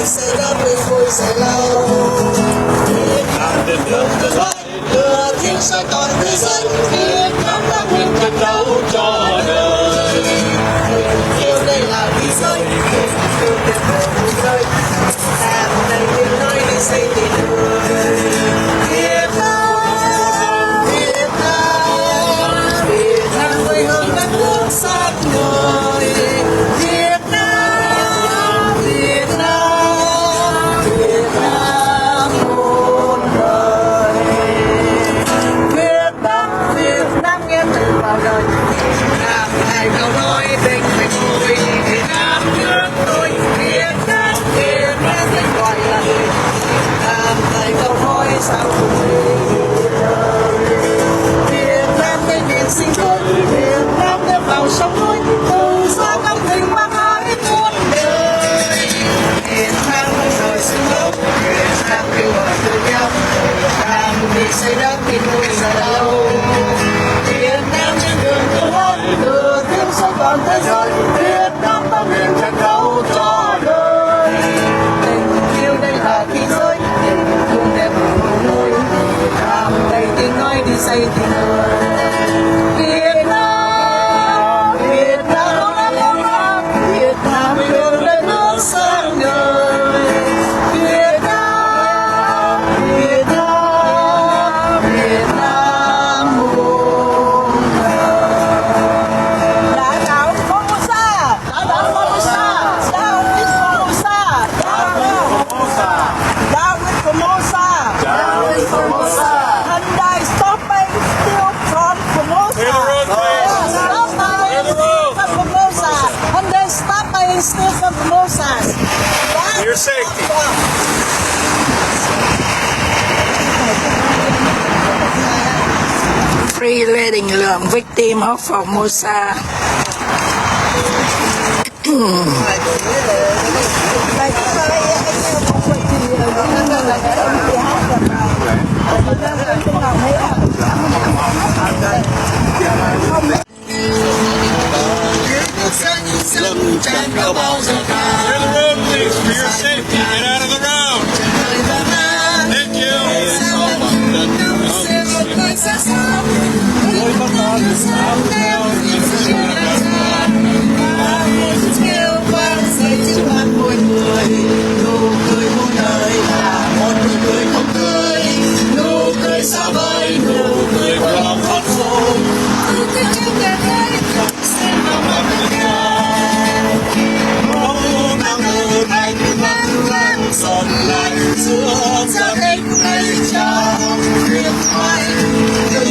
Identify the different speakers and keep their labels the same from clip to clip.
Speaker 1: sẽ đắm mình vui sẽ lâu. Việt Nam đất nước tương lai đưa thiên soi toàn thế giới. Việt Nam đã nguyện chiến đấu cho đời. Tình yêu đây là bí giới, tình yêu tuyệt vời vui rơi. Làm đầy tiếng nói để xây tình người. Việt Nam, Việt Nam, Việt Nam quê hương đất nước sáng ngời. Việt Nam, Việt Nam, Việt Nam muôn đời. Việt Nam, Việt Nam nghe từ vào đời. Nam ngày đầu nói tình mình vui. Việt Nam nước tôi, Việt Nam, Việt Nam tên gọi là người. Nam ngày đầu nói sao vui. Việt Nam cái miền sinh tồn, Việt Nam đem vào sông núi, từ xa tâm tình mang ái muôn đời. Việt Nam không rời xứ lâu, Việt Nam kêu gọi từ nhau. Việt Nam vì xây đất thì vui giờ đâu. Việt Nam trên đường tương lai, từ tiếng soi toàn thế giới. Việt Nam ta nguyện trận đấu cho đời. Tình yêu đây là khí giới, tình thương đẹp ở nơi. Việt Nam đầy tiếng nói đi xây tình người. Việt Nam, Việt Nam, Việt Nam đường đất nước sáng ngời. Việt Nam, Việt Nam, Việt Nam muôn đời. Đã đảo Formosa, đã đảo Formosa, down with Formosa, down with Formosa, down with Formosa. Hyundai stopping still from Formosa. Formosa. Hyundai stopping still from Formosa.
Speaker 2: For your safety.
Speaker 3: Free Lê Đình Lượng, victim of Formosa.
Speaker 1: Dừng chân đâu bao giờ cả.
Speaker 2: Clear the road, please, for your safety. Get out of the road. Thank you.
Speaker 1: Nụ cười muôn đời là một nụ cười không tươi. Nụ cười xa vời, nụ cười của lòng hân hoan. Nụ cười trên đời thấy không xem vào mắt người ta. Nắng từ thành vẫn lan dần lại giữa gia đình ngày chào Việt Mai. Từ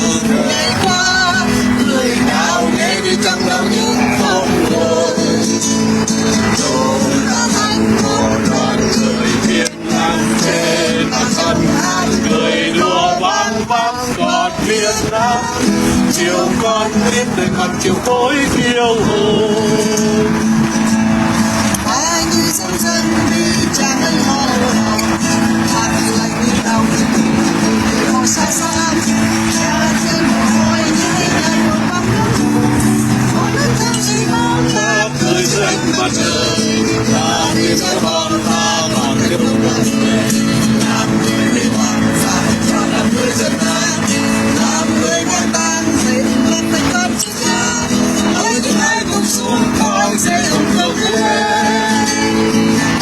Speaker 1: ngày qua người nào nghe đi chẳng đâu những con người. Chúng ta thành một đoàn người Việt Nam trên mặt sân hát cười đùa vang vang gót Việt Nam. Chiều con biết đời còn chiều tối kiêu hùng. Ai như dân dân đi cha ơi ho ho. Hát lại đi đau người họ xa xa. Cha trên mồ hôi nhảy nhảy một bắp nước. Một nước thơm gì ngon ta cười dưới mặt trời. Ta đi cho con ta còn tiếp tục làm người. Làm người đi hoàn toàn cho làm người dân ta. Làm người ngoan tan dậy lên tay con chúng ta. Ôi những ai cũng xuống con sẽ không đâu thế.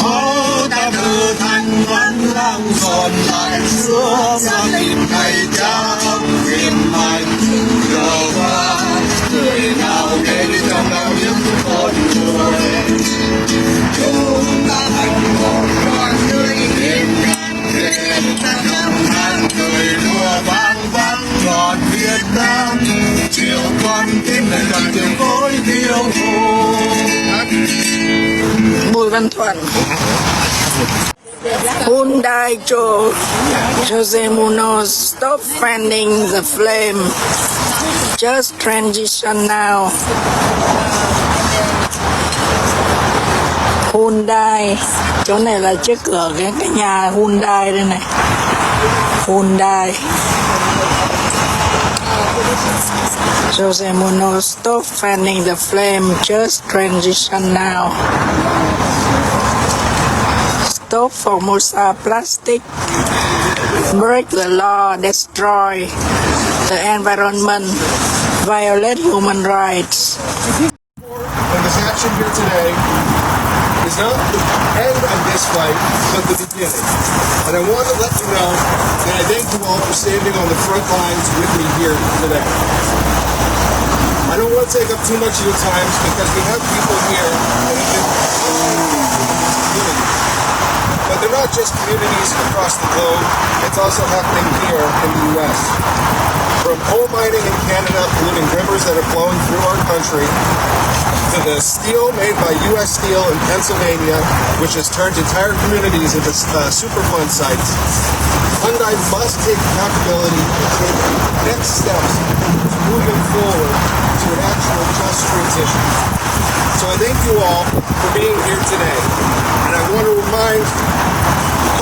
Speaker 1: Ô ta từ thành vẫn lang giòn lại giữa gia đình ngày cha ông phim mạnh giờ qua. Người nào để đi trong đau những con người. Chúng ta thành một đoàn người Việt Nam trên ta năm tháng cười đùa vang vang giọt Việt Nam. Chiều con tim này còn chiều tối thiêu
Speaker 3: Bùi Văn Thuận. Hyundai Jose Munoz, stop fanning the flame. Just transition now. Hyundai, chỗ này là trước cửa cái nhà Hyundai đây này. Hyundai. Jose Munoz, stop fanning the flame. Just transition now. stop Formosa plastic, break the law, destroy the environment, violate human rights.
Speaker 4: And this action here today is not the end of this fight, but the beginning. And I want to let you know that I thank you all for standing on the front lines with me here today. I don't want to take up too much of your time because we have people here that have been communities. But they're not just communities across the globe, it's also happening here in the U.S. From coal mining in Canada polluting rivers that are flowing through our country, to the steel made by U.S. Steel in Pennsylvania, which has turned entire communities into Superfund sites. Hyundai must take accountability and take next steps to moving forward to an actual just transition. So I thank you all for being here today. And I want to remind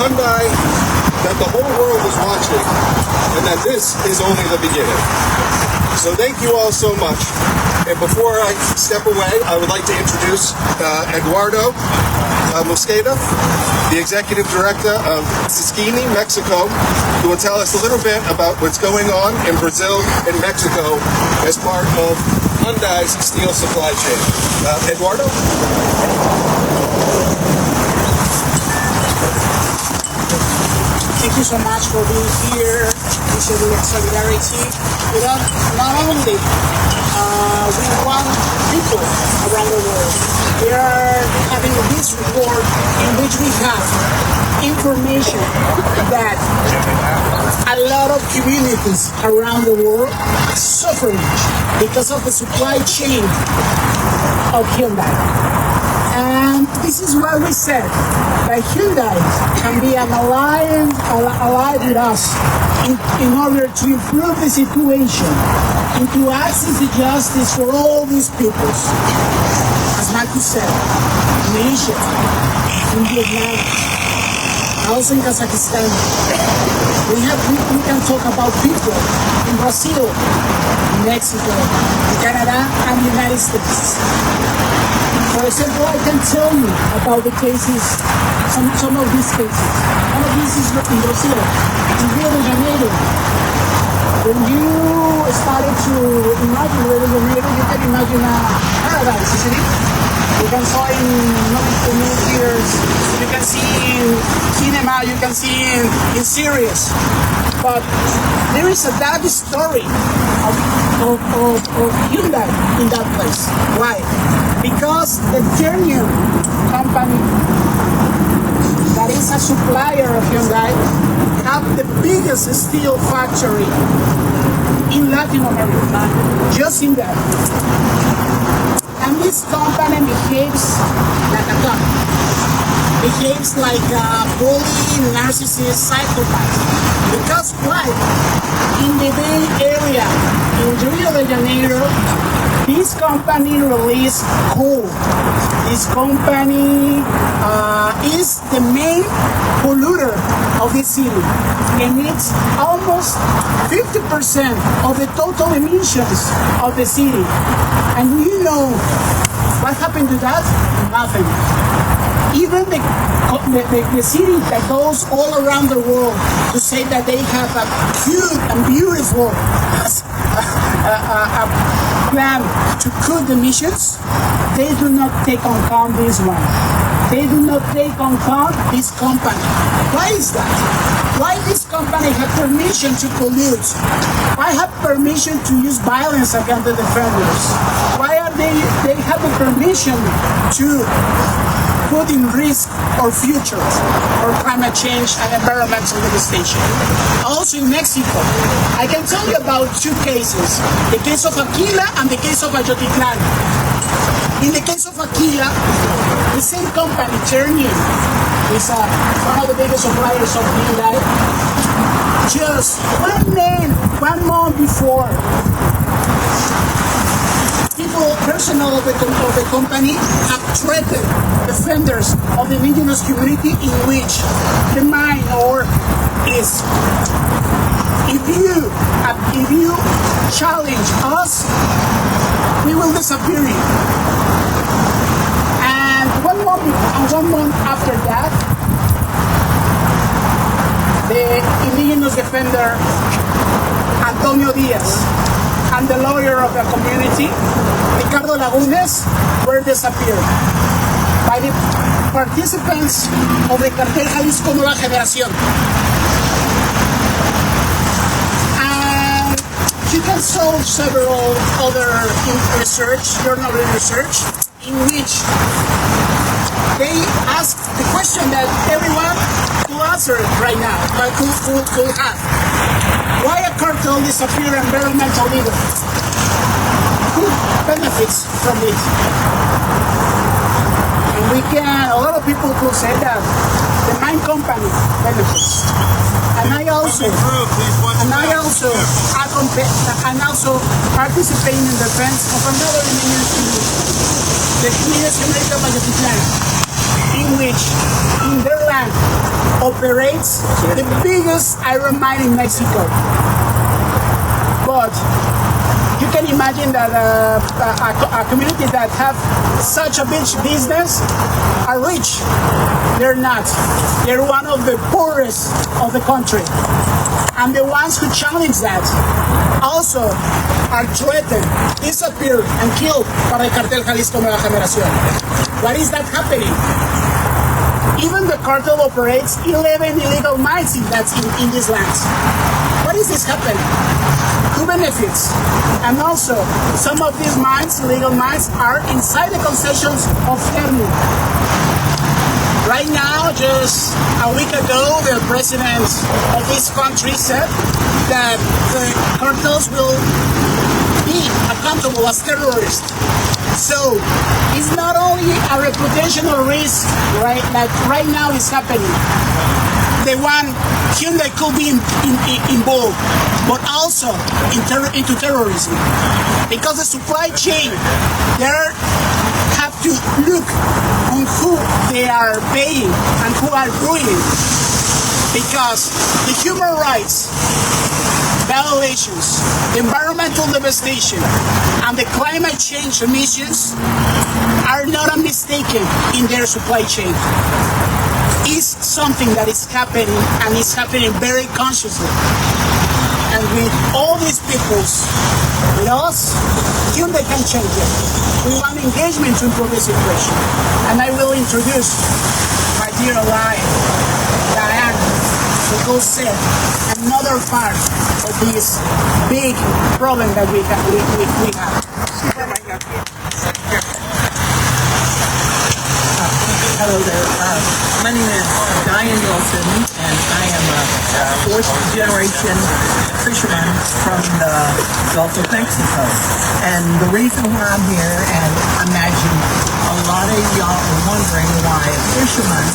Speaker 4: Hyundai that the whole world is watching and that this is only the beginning. So thank you all so much. And before I step away, I would like to introduce Eduardo Mosqueda, the Executive Director of Siskini, Mexico, who will tell us a little bit about what's going on in Brazil and Mexico as part of Hyundai's steel supply chain. Eduardo?
Speaker 5: Thank you so much for being here, showing solidarity with us. Not only we want people around the world. We are having this report in which we have information that a lot of communities around the world are suffering because of the supply chain of Hyundai. And this is why we said that Hyundai can be an ally with us in order to improve the situation and to access the justice for all these peoples. As Marcus said, in Asia, in Vietnam, also in Kazakhstan, we can talk about people in Brazil, Mexico, Canada, and the United States. For example, I can tell you about the cases, some of these cases. One of these is in Brazil, in Rio de Janeiro. When you started to imagine Rio de Janeiro, you can imagine a paradise, isn't it? You can saw in movie theaters, you can see in cinema, you can see in series. But there is a dark story of Hyundai in that place. Why? Because the German company that is a supplier of Hyundai have the biggest steel factory in Latin America, just in there. And this company behaves like a dog. Behaves like a bully, narcissist, psychopath. Because why? In the Bay Area, in Rio de Janeiro, this company released coal. This company is the main polluter of the city, and it's almost 50% of the total emissions of the city. And you know what happened to that? Nothing. Even the city that goes all around the world to say that they have a cute and beautiful plan to cut the emissions, they do not take on account this one. They do not take on account this company. Why is that? Why this company have permission to pollute? Why have permission to use violence against the defenders? Why are they have the permission to put in risk our future for climate change and environmental devastation? Also in Mexico, I can tell you about two cases, the case of Aquila and the case of Ayotitlán. In the case of Aquila, the same company, German, is one of the biggest suppliers of Hyundai. Just 1 month before, personnel of the company have threatened defenders of the indigenous community in which the mine is, if you challenge us, we will disappear you. And one month after that, the indigenous defender Antonio Diaz, and the lawyer of the community, Ricardo Lagunes, were disappeared by the participants of the Cartel Jalisco Nueva Generación. And you can solve several other journal research, in which they ask the question that everyone could answer right now, but could have. Why a cartel disappear environmental leader? Who benefits from it? And a lot of people could say that the mine company benefits. And I also participate in defense of another community, the Community America Mayatitlán, in which in their land operates the biggest iron mine in Mexico. But you can imagine that a community that have such a big business are rich. They're not. They're one of the poorest of the country. And the ones who challenge that also are threatened, disappeared, and killed by the Cartel Jalisco Nueva Generación. Why is that happening? Even the cartel operates 11 illegal mines in these lands. What is this happening? Who benefits? And also, some of these mines, illegal mines, are inside the concessions of Terni. Right now, just a week ago, the president of this country said that the cartels will be accountable as terrorists. So it's not only a reputational risk, right, that right now is happening. The one Hyundai could be involved, but also into terrorism, because the supply chain there have to look on who they are paying and who are ruining, because the human rights violations, the environmental devastation, and the climate change emissions are not a mistake in their supply chain. It's something that is happening, and it's happening very consciously. And with all these peoples, with us, Hyundai can change it. We want engagement to improve the situation. And I will introduce my dear ally, Diane, who will say another part of this big problem that we have.
Speaker 6: Hello there. My name is Diane Wilson, and I am a fourth-generation fisherman from the Gulf of Mexico. And the reason why I'm here, and I imagine a lot of y'all are wondering why a fisherman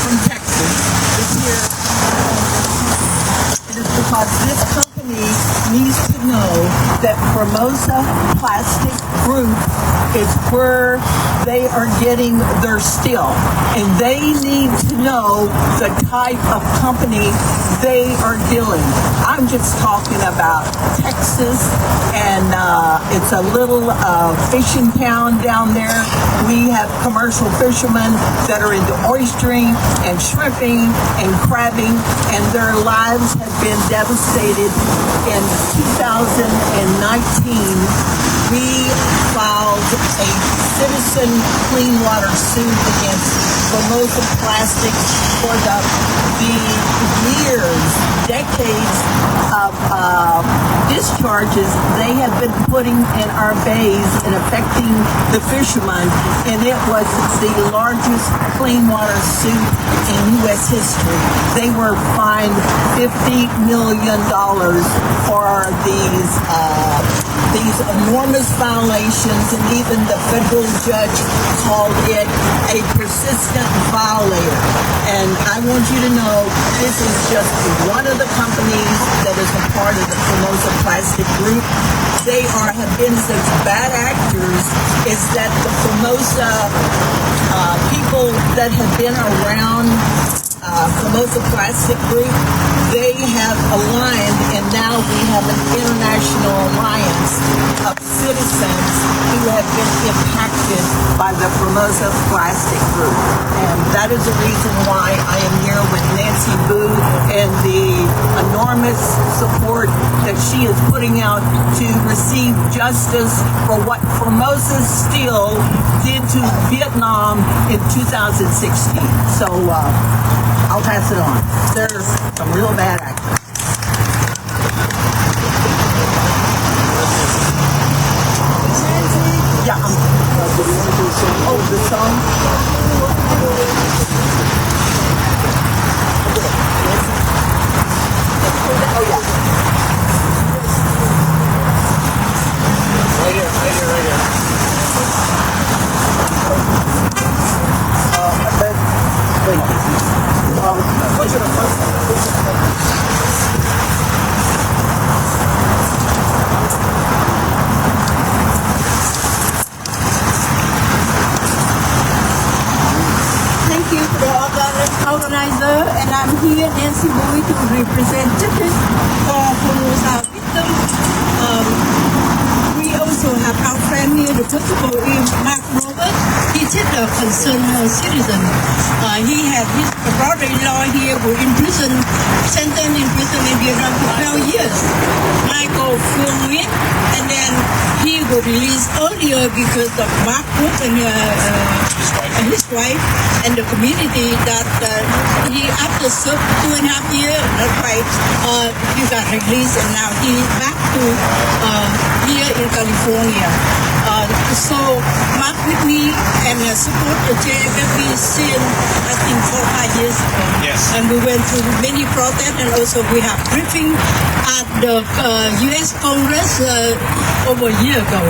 Speaker 6: from Texas is here, it is because this company needs to know that Formosa Plastic Group is where they are getting their steel, and they need to know the type of company they are dealing. I'm just talking about Texas, and it's a little fishing town down there. We have commercial fishermen that are into oystering and shrimping and crabbing, and their lives have been devastated. In 2019, we filed a citizen clean water suit against Formosa Plastics for the years, decades of discharges they have been putting in our bays and affecting the fishermen, and it was the largest clean water suit in U.S. history. They were fined $50 million for these enormous violations, and even the federal judge called it a persistent violator. And I want you to know this is just one of the companies that is a part of the Formosa Plastic Group. They have been such bad actors, is that the Formosa people that have been around Formosa Plastic Group, they have aligned, and now we have an international alliance of citizens who have been impacted by the Formosa Plastic Group. And that is the reason why I am here with Nancy Boo and the enormous support that she is putting out to receive justice for what Formosa Steel did to Vietnam in 2016. So I'll pass it on. There's some real bad actors. Yeah. Oh, the song? Oh, yeah.
Speaker 4: Right here.
Speaker 7: Thank you to the organizer, and I'm here, Nancy Bowie, to represent Formosa victim. We also have our friend here, the principal is Mark Robert. He's a concerned citizen. He had his brother-in-law here who in prison, sentenced in prison in Vietnam for 12 years. Michael Phương, and then he was released earlier because of Mark Wood and his wife and the community that he after served 2.5 years, that's right, he got released and now he's back to here in California. So Mark with me and support the JFFB since I think 4-5 years ago.
Speaker 2: Yes.
Speaker 7: And we went through many protests and also we have briefing at the U.S. Congress over a year ago.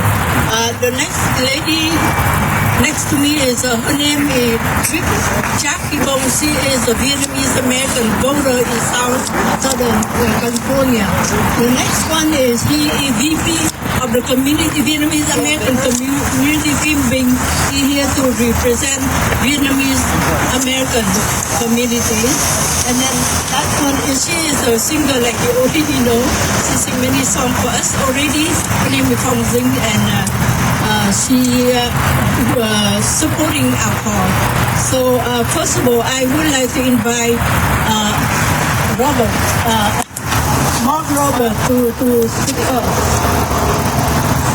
Speaker 7: The next lady next to me is her name is Jackie Bong. She is a Vietnamese American voter in Southern California. The next one is he is VP of the community Vietnamese American community Kim Binh. He here to represent Vietnamese American community. And then that one is she is a singer like you already know. She sing many songs for us already. Her name is Phong Dinh and she supporting our cause. So first of all, I would like to invite Mark Robert to speak up.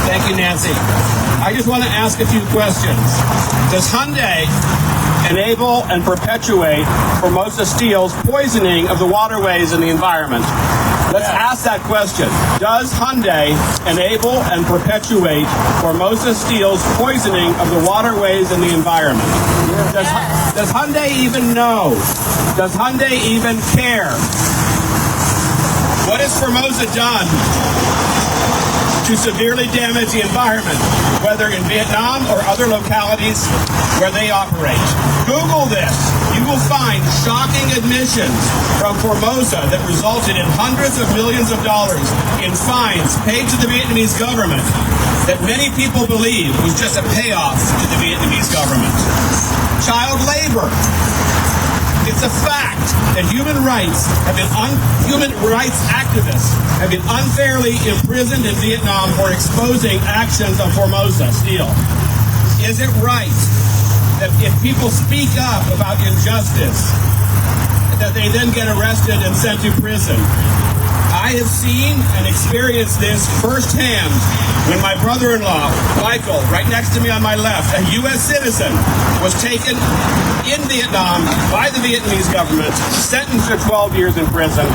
Speaker 2: Thank you, Nancy. I just want to ask a few questions. Does Hyundai enable and perpetuate Formosa Steel's poisoning of the waterways and the environment? Let's ask that question. Does Hyundai enable and perpetuate Formosa Steel's poisoning of the waterways and the environment? Does Hyundai even know? Does Hyundai even care? What has Formosa done to severely damage the environment, whether in Vietnam or other localities where they operate? Google this. You will find shocking admissions from Formosa that resulted in hundreds of millions of dollars in fines paid to the Vietnamese government that many people believe was just a payoff to the Vietnamese government. Child labor. It's a fact that human rights activists have been unfairly imprisoned in Vietnam for exposing actions of Formosa Steel. Is it right that if people speak up about injustice, that they then get arrested and sent to prison? I have seen and experienced this firsthand when my brother-in-law, Michael, right next to me on my left, a U.S. citizen, was taken in Vietnam by the Vietnamese government, sentenced to 12 years in prison,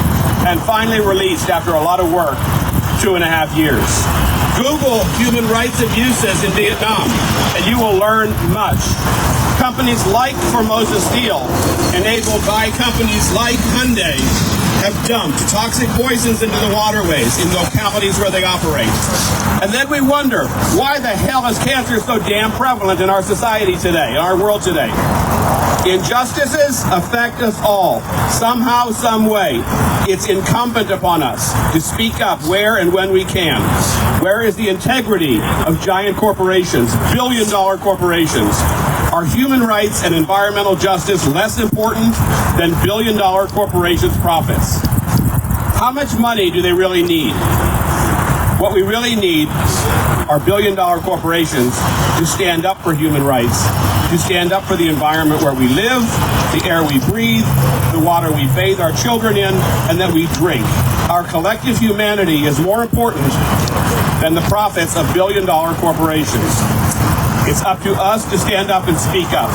Speaker 2: and finally released after a lot of work, 2.5 years. Google human rights abuses in Vietnam, and you will learn much. Companies like Formosa Steel, enabled by companies like Hyundai, have dumped toxic poisons into the waterways in localities where they operate. And then we wonder, why the hell is cancer so damn prevalent in our society today, in our world today? Injustices affect us all, somehow, some way. It's incumbent upon us to speak up where and when we can. Where is the integrity of giant corporations, billion-dollar corporations? Are human rights and environmental justice less important than billion-dollar corporations' profits? How much money do they really need? What we really need are billion-dollar corporations to stand up for human rights, to stand up for the environment where we live, the air we breathe, the water we bathe our children in, and that we drink. Our collective humanity is more important than the profits of billion-dollar corporations. It's up to us to stand up and speak up.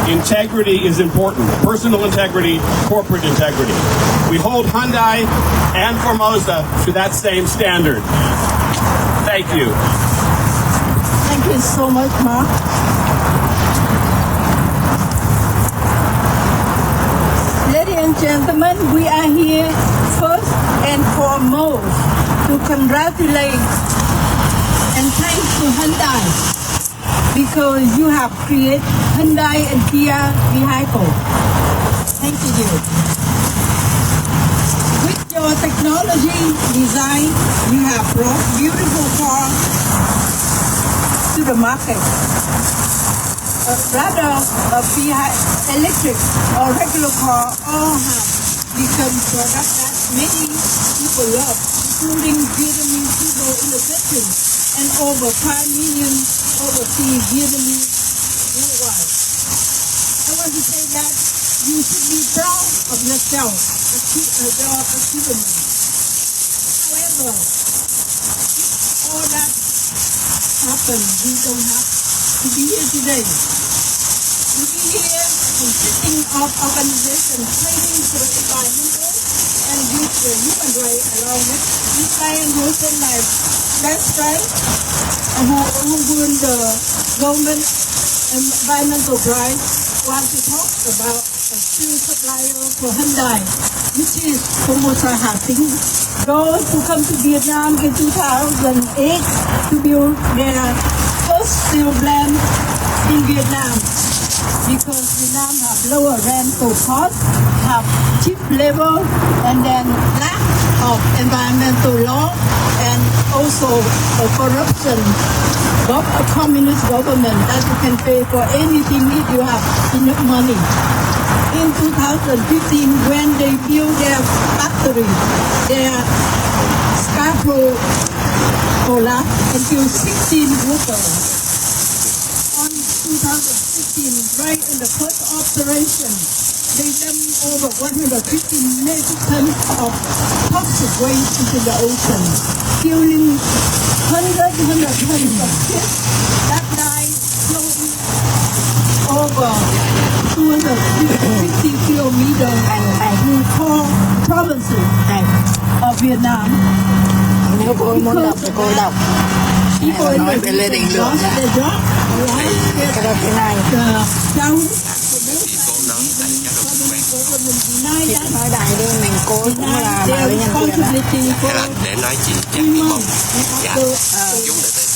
Speaker 2: Integrity is important. Personal integrity, corporate integrity. We hold Hyundai and Formosa to that same standard. Thank you.
Speaker 6: Thank you so much, Mark.
Speaker 7: Ladies and gentlemen, we are here first and foremost to congratulate and thank to Hyundai because you have created Hyundai and Kia vehicle. Thank you. With your technology design, you have brought beautiful cars to the market. Rather, electric or regular car all have become products that many people love, including Vietnamese people in the country and over 5 million overseas Vietnamese worldwide. I want to say that you should be proud of yourself, your achievement. However, all that happened, we don't have to be here today. To be here consisting of organizations fighting for the environmental and with the human rights along with Hyundai and Wilson like that's right, who won the government environmental prize, want to talk about a steel supplier for Hyundai, which is Formosa Housing. Those who come to Vietnam in 2008 to build their first steel plant in Vietnam, because Vietnam have lower rental costs, have cheap labor, and then lack of environmental law, and also a corruption of a communist government that you can pay for anything if you have enough money. In 2015, when they built their factory, their scaffold collapsed and killed 16 workers. On 2015, right in the first operation, they dumped over 150 metric tons of toxic waste into the ocean, killing hundreds of kids that died floating over 250 kilometers through 4 provinces of Vietnam.
Speaker 3: Nếu cô muốn đọc thì cô đọc.
Speaker 7: People
Speaker 3: Nói về Lê Đình Lượng nha. Cái đó thế này. Thì nói đại đi, mình cô cũng là bà với nhân viên đó.
Speaker 8: Thế là để nói chị chắc đi mong. Dạ, chúng để tới.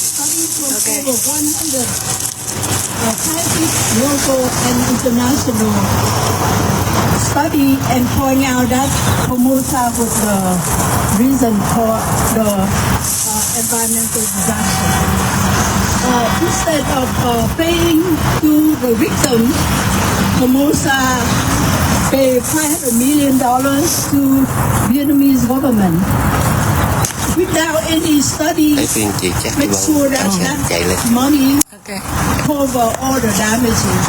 Speaker 7: Local and international study and point out that Formosa was the reason for the environmental disaster. Instead of paying to the victims, Formosa paid $500 million to Vietnamese government. Without any study, make sure that that money cover all the damages.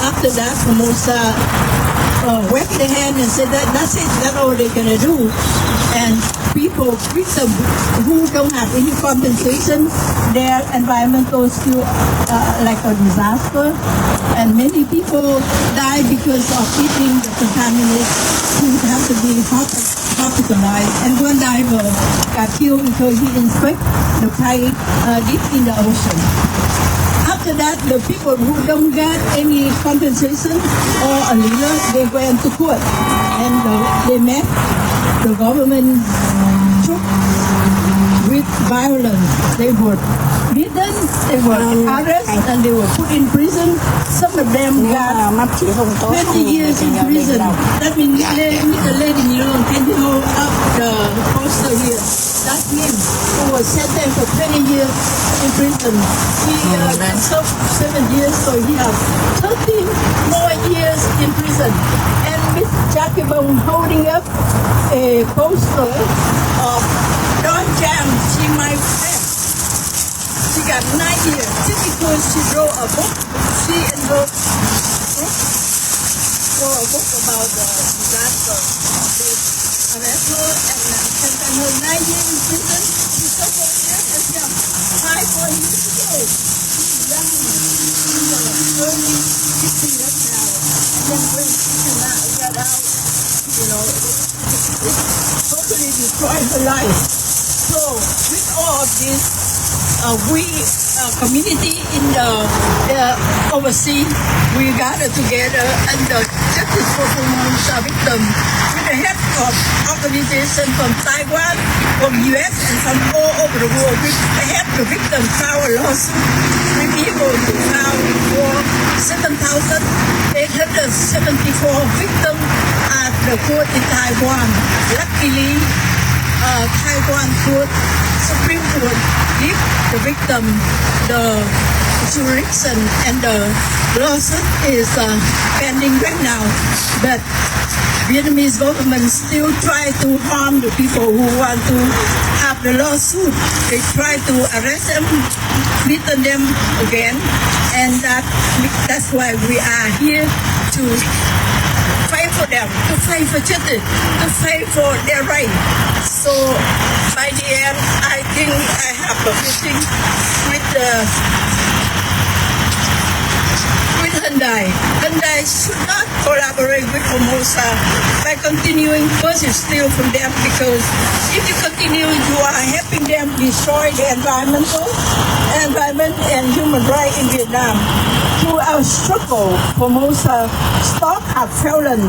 Speaker 7: After that, Formosa waved their hand and said that's it, that's all they're gonna do. And people, victims who don't have any compensation, their environmental still like a disaster. And many people die because of eating the contaminated food, have to be hospitalized. And one diver got killed because he inspected the pipe deep in the ocean. After that, the people who don't get any compensation or a leader, they went to court and they met the government took with violence. They were beaten they were arrested and they were put in prison. Some of them
Speaker 3: Nếu
Speaker 7: got
Speaker 3: mà mắt chỉ không tốt
Speaker 7: 20
Speaker 3: thì
Speaker 7: years
Speaker 3: thì
Speaker 7: in
Speaker 3: gia đình
Speaker 7: prison.
Speaker 3: đâu.
Speaker 7: That means Mr. Lê Đình Lượng, can you hold up the poster here? That's him who was sentenced for 20 years in prison. He served 7 years, so he has 13 more years in prison. And Miss Jackie Bone holding up a poster of Don Jam, she my friend. She got 9 years just because she wrote a book. She wrote a book about the disaster. They arrest her and sentence her 9 years in prison. She served 4 years and just 5 years ago. She's young. She's early 50 right now. And then when she cannot get out, you know, it totally destroyed her life. So with all of this, we community in the overseas, we gathered together under Justice for Formosa victims with the head of organization from Taiwan, from US, and from all over the world. We help the victims file a lawsuit. We be able to file for 7,874 victims at the court in Taiwan. Luckily, Taiwan court, Supreme Court, give the victim the jurisdiction and the lawsuit is pending right now. But Vietnamese government still try to harm the people who want to have the lawsuit. They try to arrest them, beaten them again, and that's why we are here to fight for them, to fight for justice, to fight for their right. So by the end, I think I have a meeting with Hyundai. Hyundai should not collaborate with Formosa by continuing fossil steel from them, because if you continue, you are helping them destroy the environment and human rights in Vietnam. Through our struggle, Formosa stock have fallen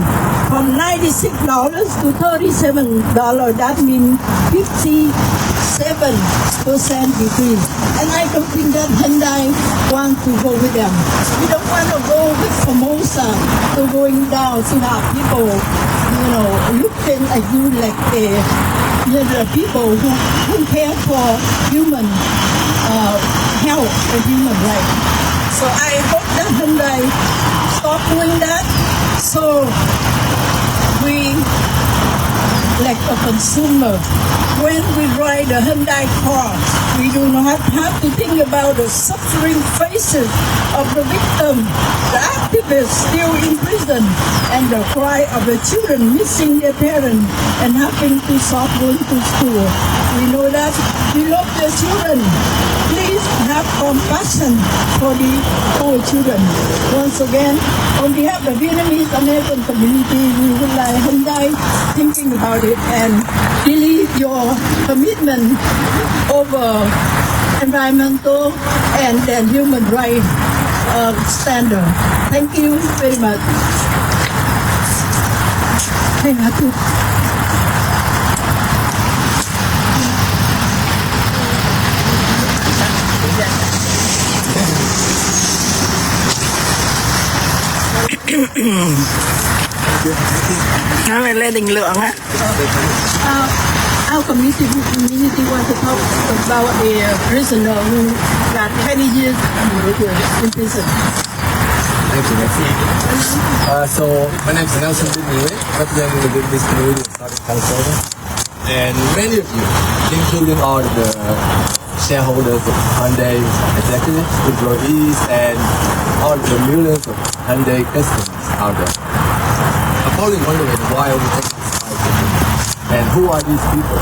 Speaker 7: from $96 to $37. That means 57% decrease. And I don't think that Hyundai want to go with them. We don't want to go with Formosa to going down to have people, you know, looking at you like the people who care for human health and human rights. So I hope that Hyundai stop doing that. So we, like a consumer, when we ride a Hyundai car, we do not have to think about the suffering faces of the victim, the activists still in prison, and the cry of the children missing their parents and having to stop going to school. We know that we love their children. Please have compassion for the poor children. Once again, on behalf of the Vietnamese American community, we would like Hyundai thinking about it and believe your commitment over environmental and then human rights standard. Thank you very much. Thank you.
Speaker 3: Nói về Lê Đình Lượng á.
Speaker 7: Our community want to talk about a prisoner who got 20 years in prison.
Speaker 9: Thank you, Nancy. So my name is Nelson Lidney, representing the Vietnamese community of Southern California. And many of you, including all the shareholders of Hyundai executives, employees, and all the millions of Hyundai customers out there, are probably wondering why are we taking this fight for them? And who are these people?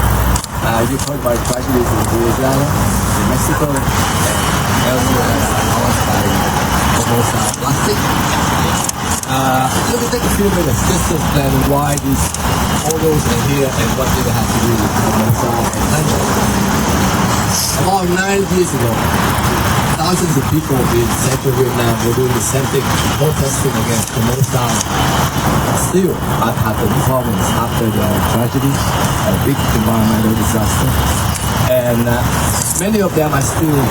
Speaker 9: You've heard about tragedies in Venezuela, in Mexico, and elsewhere caused by Formosa plastic. Let me take a few minutes just to explain why these photos are here and what they have to do with Formosa and Hyundai. About 9 years ago, thousands of people in central Vietnam were doing the same thing, protesting against Formosa still at the province after the tragedy, a big environmental disaster. And many of them are still in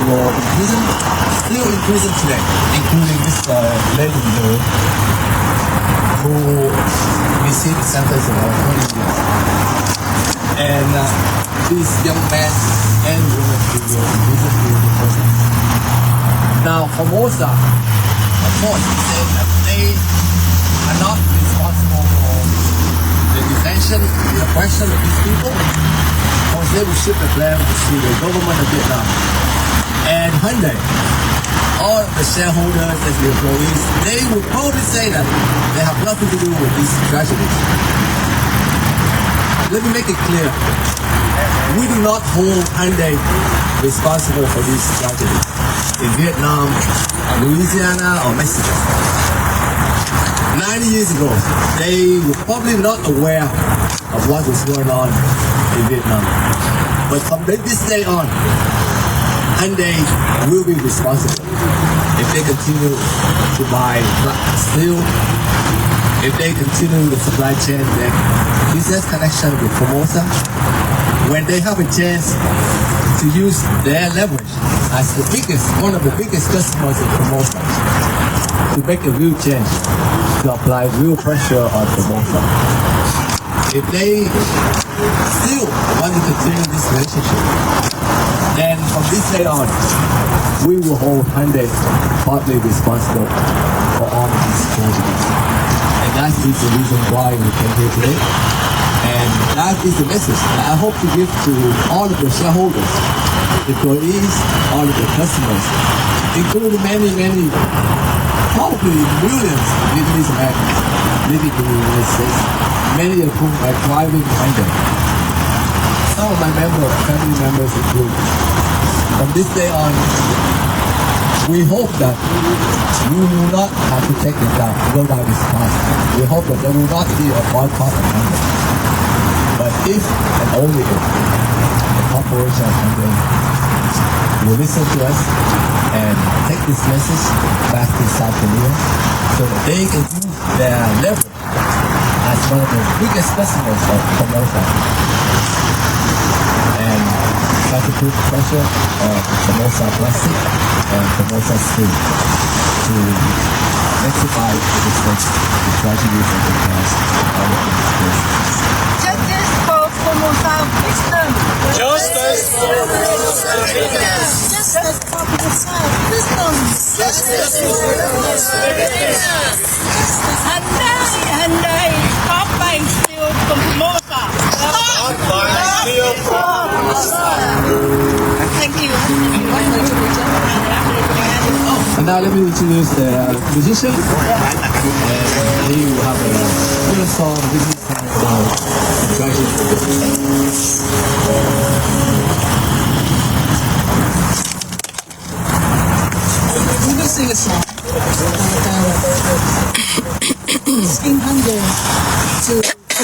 Speaker 9: prison today, including Mr. Lê Đình Lượng, who received a sentence of 20 years. And these young men and women who were in prison during the process. Now, Formosa, of course, said that they are not responsible for the detention, the oppression of these people, because they will shift the blame to the government of Vietnam. And Hyundai, all of the shareholders and the employees, they will probably say that they have nothing to do with these tragedies. Let me make it clear. We do not hold Hyundai responsible for these tragedies in Vietnam, Louisiana, or Mexico. 90 years ago, they were probably not aware of what was going on in Vietnam. But from this day on, Hyundai will be responsible if they continue to buy steel, if they continue the supply chain, their business connection with Formosa, when they have a chance to use their leverage as one of the biggest customers of Formosa, to make a real change, to apply real pressure on Formosa. If they still want to continue this relationship, then from this day on, we will hold Hyundai partly responsible for all of these tragedies. And that is the reason why we came here today. And that is the message that I hope to give to all of the shareholders, employees, all of the customers, including many, probably millions of Vietnamese Americans living in the United States, many of whom are driving Hyundai. Some of my family members include. From this day on, we hope that we will not have to go down this path. We hope that there will not be a boycott of Hyundai. But if and only if the corporation of Hyundai will listen to us and take this message back to South Korea so that they can use their leverage as one of the biggest customers of Formosa and try to put pressure on Formosa plastic and Formosa steel to rectify the tragedies of the past.
Speaker 7: Justice for Formosa victims.
Speaker 1: Justice for Formosa victims.
Speaker 7: Justice for Formosa victims.
Speaker 1: Justice for Formosa victims.
Speaker 7: Hyundai, stop buying steel from Formosa.
Speaker 1: Stop buying steel from Formosa.
Speaker 7: Thank you.
Speaker 9: And now let me introduce the musician. And he will have a little song, this is about the tragedy.
Speaker 5: We will sing a song asking Hyundai to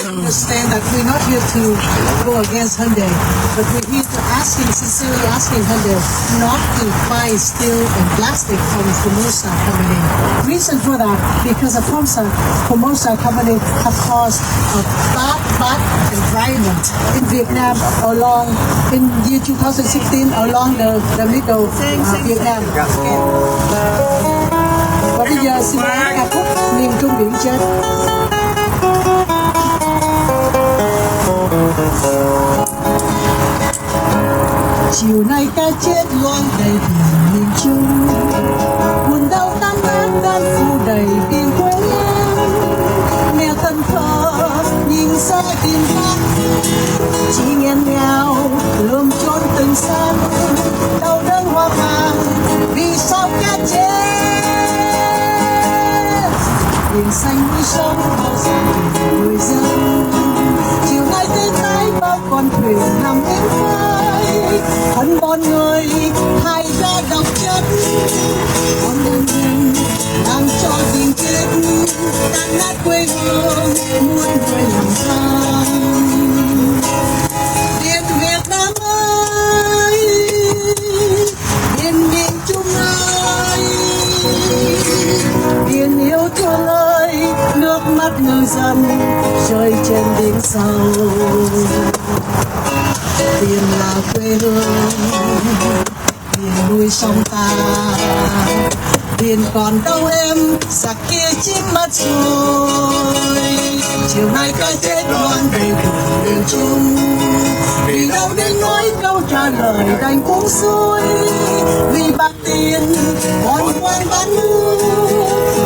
Speaker 5: understand that we're not here to go against Hyundai, but we're here to sincerely asking Hyundai not to buy steel and plastic from Formosa company. Reason for that, because of Formosa company have caused a bad environment in Vietnam in year 2016 along the middle Vietnam. Và bây giờ xin mời ca khúc Miền Trung Biển Chết. Chiều nay ca chết loang đầy thuyền miền Trung, buồn đau tan nát tan phủ đầy biển quê em. Nghe tân thơ nhìn xa tìm khắp, chỉ nghẹn ngào lơm chốn tình xanh, đau đớn hoa vàng vì sao ca chết. Biển xanh núi sông bao giờ người dân, chiều nay tên tái bao con thuyền nằm êm phai, thân bọn người hai ra độc chất, con đơn nhân đang cho tình chết tan nát quê hương muôn người làm sao. Biển Việt Nam ơi, biển miền Trung ơi.
Speaker 6: thương ơi, nước mắt ngư dân rơi trên biển sâu. Biển là quê hương, biển nuôi sông ta. Biển còn đâu em, giặc kia chìm mất rồi. Chiều nay cái chết loan về vùng miền Trung. Vì đâu đến nói câu trả lời đành buông xuôi. Vì bạc tiền còn quan bán nước,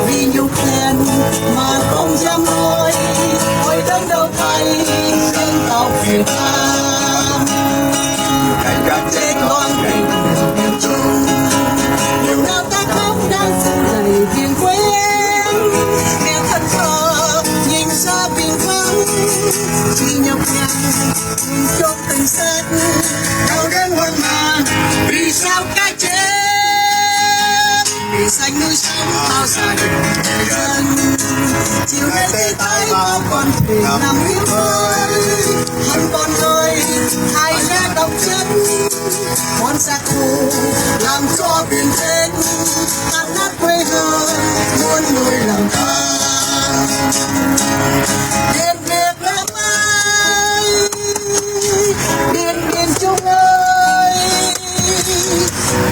Speaker 6: vì nhục hèn mà không dám nói. Ôi đất đâu thay riêng tàu Việt Nam. Cảnh các chết loan về vùng miền Trung. Điều nào ta khóc đang phủ đầy biển quê em. Nghe thân thờ nhìn ra biển vắng, chỉ nhọc nhằn cùng chốt tình sát. Đau đến hoang mang vì sao cái chết. Vì xanh núi sống bao gia đình người dân. Chiều nay tê tái bao con thuyền nằm hiếm vơi. Hân con ơi ai sẽ độc chân. Con giặc thù làm cho biển chết. Tan nát quê hương muôn người làm than. Biển Việt Nam ơi, biển miền Trung ơi,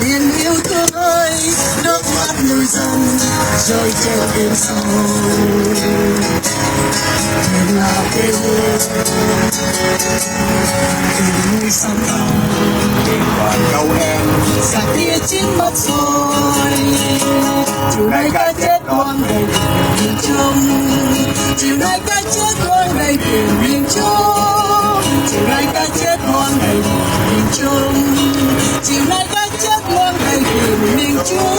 Speaker 6: biển yêu thương ơi, nước mắt người dân rơi trên biển sâu. Biển là quê hương, biển nuôi sông ta. Còn đâu em, giặc kia chiến mất rồi. Chiều nay cái chết loang đầy miền Trung. Chiều nay cái chết loang đầy miền Trung. Chiều nay cái chết loang đầy miền Trung. Chiều nay cái chết loang đầy miền Trung.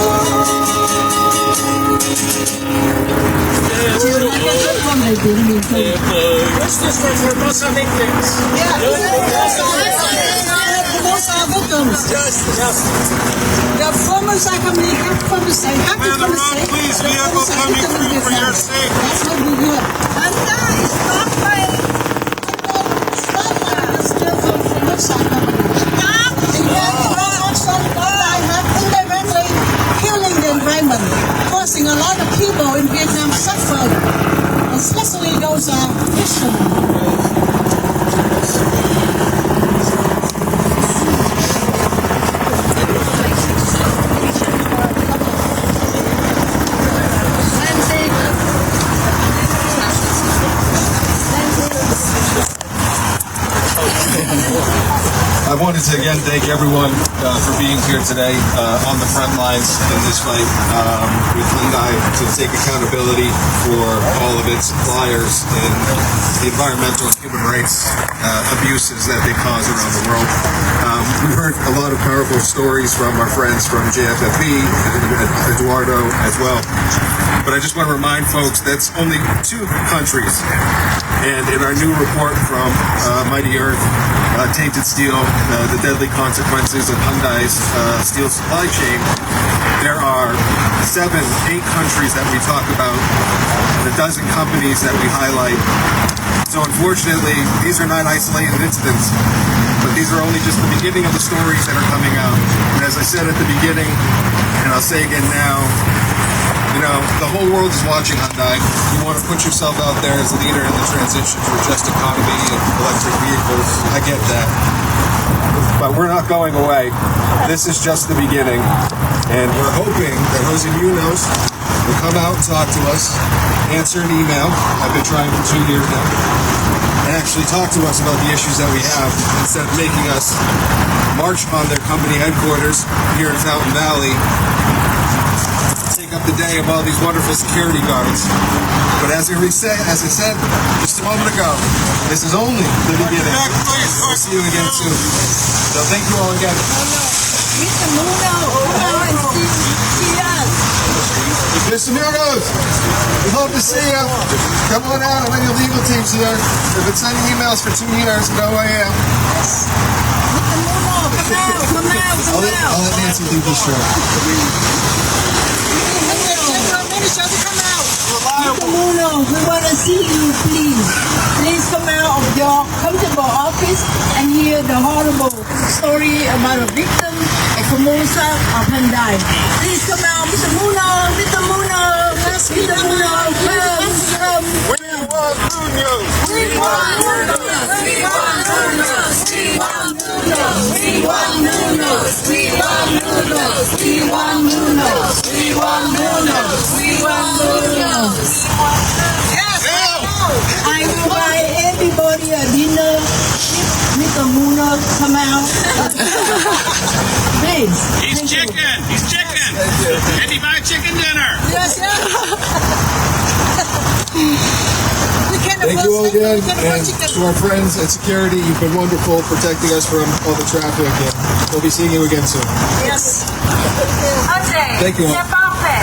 Speaker 6: Chiều nay cái chết loang đầy miền Trung.
Speaker 2: What's this for Formosa victims?
Speaker 6: Formosa victims. The Formosa company have come to say, have to come to say.
Speaker 2: Please, vehicle coming through for your sake.
Speaker 6: That's what we do. Hyundai is not paying. Hyundai is still from Formosa company. And yet, also, Hyundai have indirectly killing the environment, causing a lot of people in Vietnam suffer, especially those fishermen.
Speaker 4: I wanted to again thank everyone for being here today on the front lines in this fight with Hyundai to take accountability for all of its suppliers and the environmental and human rights abuses that they cause around the world. We heard a lot of powerful stories from our friends from JFFE and Eduardo as well. But I just want to remind folks that's only 2 countries. And in our new report from Mighty Earth, Tainted Steel, the deadly consequences of Hyundai's steel supply chain, there are 7, 8 countries that we talk about, and a dozen companies that we highlight. So unfortunately, these are not isolated incidents, but these are only just the beginning of the stories that are coming out. And as I said at the beginning, and I'll say again now, you know, the whole world is watching Hyundai. You want to put yourself out there as a leader in the transition to a just economy and electric vehicles. I get that. But we're not going away. This is just the beginning. And we're hoping that Jose Munoz will come out and talk to us, answer an email. I've been trying for 2 years now. And actually talk to us about the issues that we have instead of making us march on their company headquarters here in Fountain Valley, take up the day of all these wonderful security guards. But as I said just a moment ago, this is only the beginning. We'll see you again soon. So thank you all again.
Speaker 7: Mr. Muno,
Speaker 4: Mr. Munoz, we hope to see you. Come on out. I'm in your legal team's here. We've been sending emails for 2 years. No way out. I'll let Nancy do this show.
Speaker 7: Mr. Muno, we want to see you, please. Please come out of your comfortable office and hear the horrible story about a victim at Formosa of Hyundai. Please come out, Mr. Muno, come
Speaker 5: Pass me the uno. Come.
Speaker 4: We want unions.
Speaker 1: We want noodles. We want noodles. We want noodles. We want noodles. We want noodles. We want noodles. We want noodles. We want noodles.
Speaker 5: Yes. I will buy everybody a dinner. Make a noodle come out. Please.
Speaker 2: He's chicken. He's chicken. Can you buy chicken dinner?
Speaker 5: Yes, yes. We can
Speaker 4: Thank you all again,
Speaker 5: chicken.
Speaker 4: and to our friends at security, you've been wonderful protecting us from all the traffic, and we'll be seeing you again soon.
Speaker 5: Yes.
Speaker 4: Thank you all.
Speaker 1: Step off it.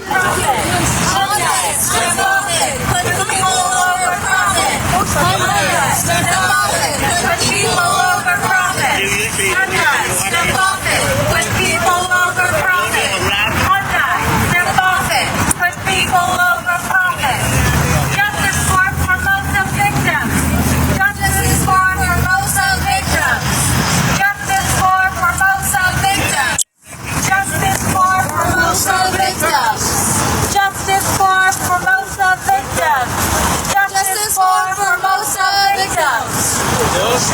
Speaker 1: Profit. Hyundai. Step off it. Put people over profit. Hyundai. Step off it. Put people over profit. Hyundai. Step off it. Put people over profit. Hyundai. Step off it. Put people over profit. Justice for Formosa victims. Justice for Formosa victims. Justice for Formosa victims. Justice for Formosa victims. Justice for Formosa victims. Justice for Formosa victims.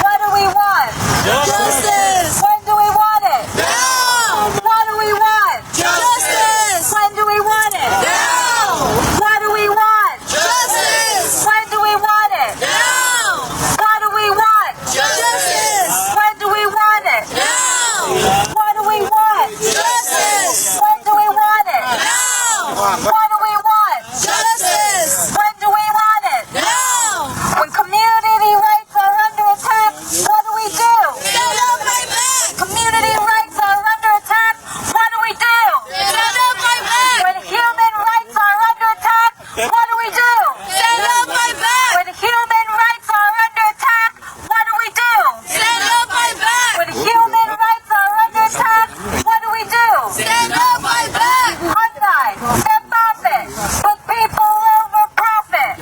Speaker 1: What do we want? Justice. When do we want it? Now. What do we want? Justice. When do we want it? Now. What do we want? Justice. When do we want it? Now. What do we want? Justice. When do we want it? Now. What do we want? Justice. When do we want it? Now. What do we want? Justice. When do we want it? Now. When community rights are under attack, what do we do? Stand up, fight back. Community rights are under attack, what do we do? Stand up, fight back. When human rights are under attack, what do we do? Stand up, fight back. When human rights are under attack, what do we do? Stand up, fight back. When human rights are under attack, what do we do? Stand up, fight back. Hyundai, step off it. Put people over profit.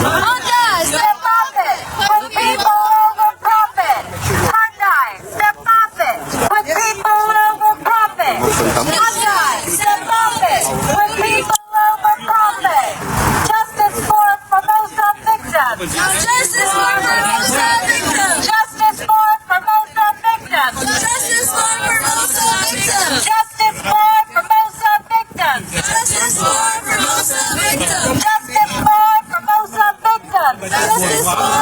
Speaker 1: Hyundai, step off it. Put people over profit. Hyundai, step off it. Put people over profit. Hyundai, step off it. Put people over profit. Justice for Formosa victims. Justice for Formosa victims. Justice for Formosa victims. Justice for Formosa victims. Justice for Formosa victims. Justice for Formosa victims. Justice for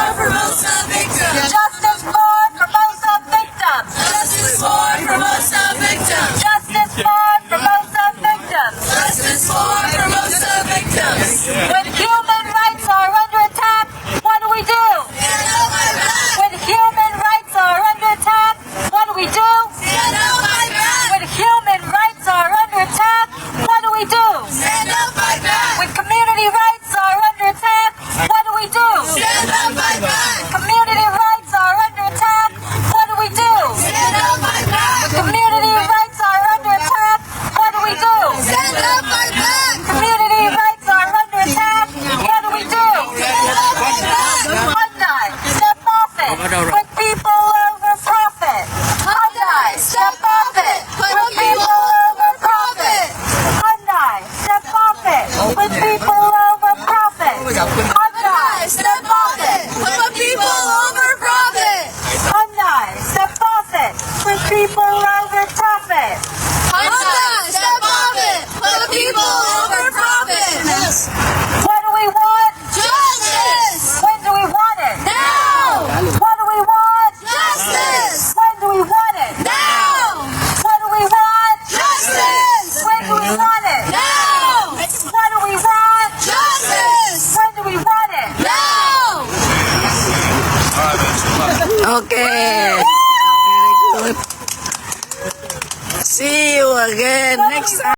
Speaker 1: Formosa victims. Justice for Formosa victims. Justice for Formosa victims. Justice for Formosa victims. Justice for Formosa victims. Justice for Formosa victims. When human rights are under attack, what do we do? Stand up, fight back. When human rights are under attack, what do we do? Stand up, fight back. When human rights are under attack, what do we do? Stand up, fight back. When community rights are under attack, what do we do? Stand up, fight back. Community rights are under attack, what do we do? Stand up, fight back. When community rights are under attack, what do we do? Stand up, fight back. Community rights are under attack, what do we do? Stand up, fight back. Hyundai, step off it. Put people over profit. Hyundai, step off it. Put people over profit. Hyundai, step off it. Put people over profit. Hyundai, step off it. Put people over profit. Hyundai, step off it. Put people over profit. Hyundai, step off it. Put people over profit. What do we want? Justice. When do we want it? Now. What do we want? Justice. When do we want it? Now. What do we want? Justice. When do we want it? Now. What do we want? Justice. When do we want it? Now.
Speaker 3: Okay. Very good. See you again next time.